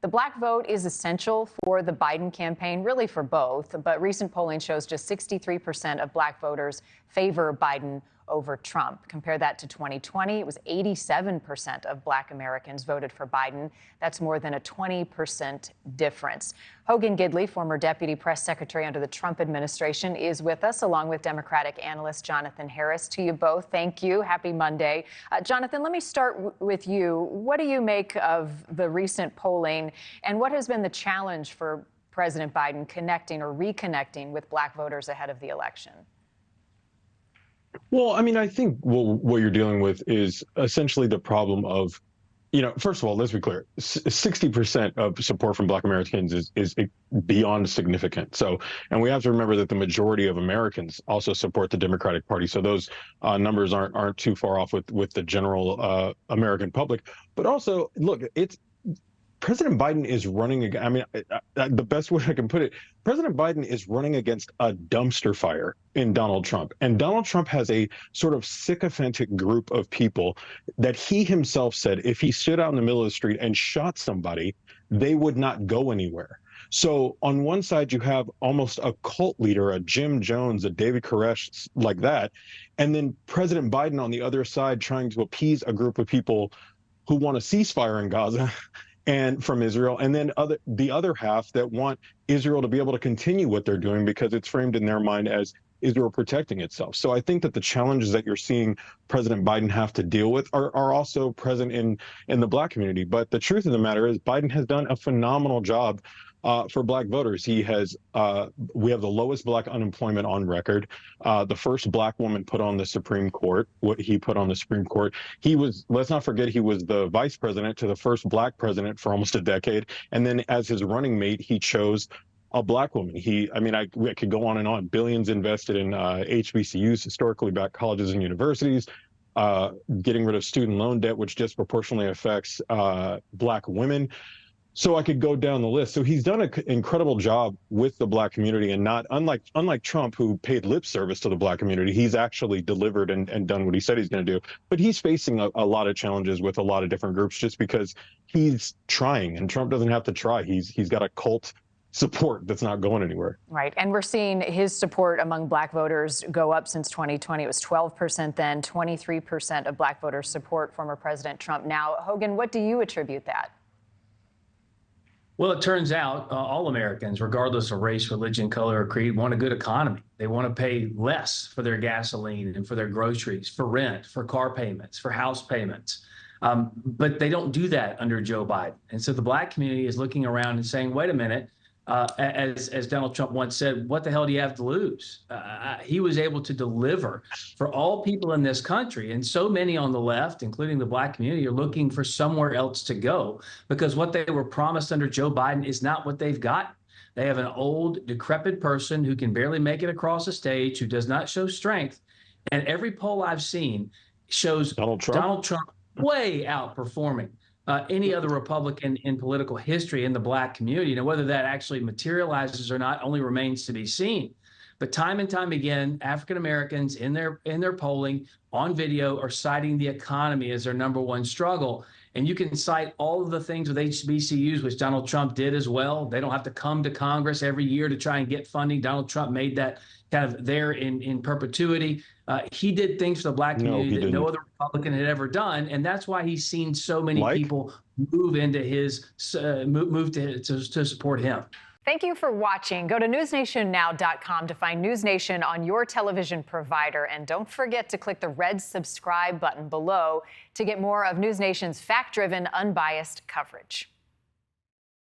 The black vote is essential for the Biden campaign, really for both, but recent polling shows just 63% of black voters favor Biden over Trump. Compare that to 2020. It was 87% of black Americans voted for Biden. That's more than a 20% difference. Hogan Gidley, former deputy press secretary under the Trump administration, is with us, along with Democratic analyst Jonathan Harris. To you both, thank you. Happy Monday. Jonathan, let me start with you. What do you make of the recent polling, and what has been the challenge for President Biden connecting or reconnecting with black voters ahead of the election? Well, I mean, I think what you're dealing with is essentially the problem of, first of all, let's be clear, 60% of support from black Americans is beyond significant. So, and we have to remember that the majority of Americans also support the Democratic Party. So those numbers aren't too far off with the general American public. But also, look, President Biden is running. I mean, the best way I can put it, President Biden is running against a dumpster fire in Donald Trump. And Donald Trump has a sort of sycophantic group of people that he himself said if he stood out in the middle of the street and shot somebody, they would not go anywhere. So on one side, you have almost a cult leader, a Jim Jones, a David Koresh, like that. And then President Biden on the other side trying to appease a group of people who want a ceasefire in Gaza and from Israel, and then the other half that want Israel to be able to continue what they're doing because it's framed in their mind as Israel protecting itself. So I think that the challenges that you're seeing President Biden have to deal with are also present in the black community. But the truth of the matter is Biden has done a phenomenal job for black voters. We have the lowest black unemployment on record. The first black woman put on the Supreme Court, what he put on the Supreme Court. Let's not forget, he was the vice president to the first black president for almost a decade. And then as his running mate, he chose a black woman. I could go on and on. Billions invested in HBCUs, historically black colleges and universities, getting rid of student loan debt, which disproportionately affects black women. So I could go down the list. So he's done an incredible job with the black community, and not unlike Trump, who paid lip service to the black community. He's actually delivered and done what he said he's going to do. But he's facing a lot of challenges with a lot of different groups just because he's trying, and Trump doesn't have to try. He's got a cult support that's not going anywhere. Right. And we're seeing his support among black voters go up since 2020. It was 12% then, 23% of black voters support former President Trump now. Hogan, what do you attribute that? Well, it turns out all Americans, regardless of race, religion, color, or creed, want a good economy. They want to pay less for their gasoline and for their groceries, for rent, for car payments, for house payments. But they don't do that under Joe Biden. And so the black community is looking around and saying, wait a minute, as Donald Trump once said, what the hell do you have to lose? He was able to deliver for all people in this country. And so many on the left, including the black community, are looking for somewhere else to go because what they were promised under Joe Biden is not what they've got. They have an old, decrepit person who can barely make it across the stage, who does not show strength. And every poll I've seen shows Donald Trump way outperforming any other Republican in political history in the black community. Now, whether that actually materializes or not only remains to be seen. But time and time again, African Americans in their polling on video are citing the economy as their number one struggle. And you can cite all of the things with HBCUs, which Donald Trump did as well. They don't have to come to Congress every year to try and get funding. Donald Trump made that kind of there in perpetuity. He did things for the black community that no other Republican had ever done, and that's why he's seen so many people move into his move to support him. Thank you for watching. Go to newsnationnow.com to find NewsNation on your television provider, and don't forget to click the red subscribe button below to get more of NewsNation's fact-driven, unbiased coverage.